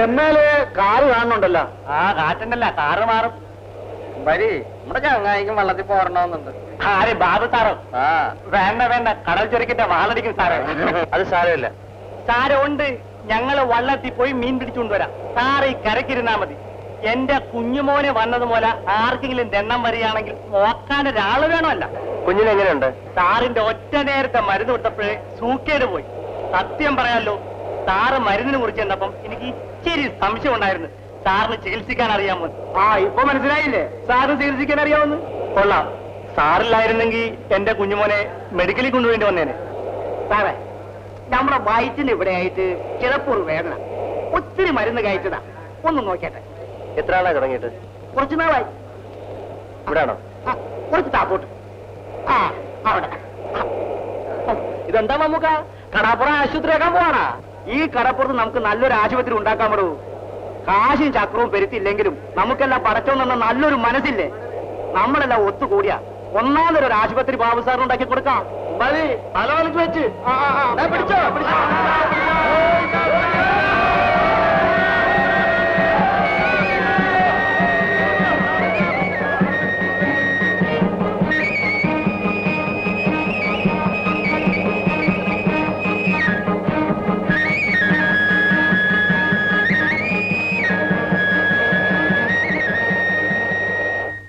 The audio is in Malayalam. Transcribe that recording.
ചെന്നാല് കാറ് കാണുന്നുണ്ടല്ലോ. ആ കാറ്റുണ്ടല്ല, കാറ് മാറും. വരി, നമ്മുടെ ചങ്ങായിക്കും വെള്ളത്തിൽ പോരണമെന്നുണ്ട്. ആരെ ബാബു സാറോ? ആ വേണ്ട വേണ്ട, കടൽ ചൊരിക്കിന്റെ വാളടിക്കും സാറേ. അത് സാരമില്ല. സാരമുണ്ട്, ഞങ്ങള് വള്ളത്തിൽ പോയി മീൻ പിടിച്ചുകൊണ്ടുവരാം. സാറ് ഈ കരക്കിരുന്നാ മതി. എന്റെ കുഞ്ഞുമോനെ വന്നതുപോലെ ആർക്കെങ്കിലും ദണ്ണം വരികയാണെങ്കിൽ നോക്കാൻ ഒരാള് വേണമല്ല. കുഞ്ഞിനെങ്ങനെയുണ്ട്? സാറിന്റെ ഒറ്റ നേരത്തെ മരുന്ന് കൊടുത്തപ്പോഴേ സൂക്കേട് പോയി. സത്യം പറയാലോ, സാറ് മരുന്നിനെ കുറിച്ച് ചെന്നപ്പം എനിക്ക് ഇച്ചിരി സംശയം ഉണ്ടായിരുന്നു. സാറിന് ചികിത്സിക്കാൻ അറിയാമോ? ആ ഇപ്പൊ മനസ്സിലായില്ലേ, സാറിന് ചികിത്സിക്കാൻ അറിയാവുന്നു. കൊള്ളാം. സാറില്ലായിരുന്നെങ്കിൽ എന്റെ കുഞ്ഞുമോനെ മെഡിക്കലിൽ കൊണ്ടുവേണ്ടി വന്നേനെ. സാറേ, നമ്മുടെ വയറ്റിന് ഇവിടെ ആയിട്ട് ചിലപ്പോൾ വേദന, ഒത്തിരി മരുന്ന് കഴിച്ചതാ. ഒന്ന് നോക്കിയാട്ടെ. എത്ര ആളായി തുടങ്ങിയിട്ട്? കുറച്ചു നാളായി. ഇവിടെയാണോ? കുറച്ച് താപ്പോട്ട്. ആ അവിടെ. ഇതെന്താ മമ്മൂക്ക, കടാപ്പുറം ആശുപത്രിയാക്കാൻ പോവാണാ? ഈ കടപ്പുറത്ത് നമുക്ക് നല്ലൊരു ആശുപത്രി ഉണ്ടാക്കാൻ പറ്റൂ. കാശും ചക്രവും പെരുത്തില്ലെങ്കിലും നമുക്കെല്ലാം പടച്ചോന്നെന്ന നല്ലൊരു മനസ്സില്ലേ? നമ്മളെല്ലാം ഒത്തുകൂടിയാ ഒന്നാമതൊരു ആശുപത്രി ബാബു സാറിന് ഉണ്ടാക്കി കൊടുക്കാം. മതി, തലവലിക്ക് വെച്ച് പിടിച്ചോ പിടിച്ചോ.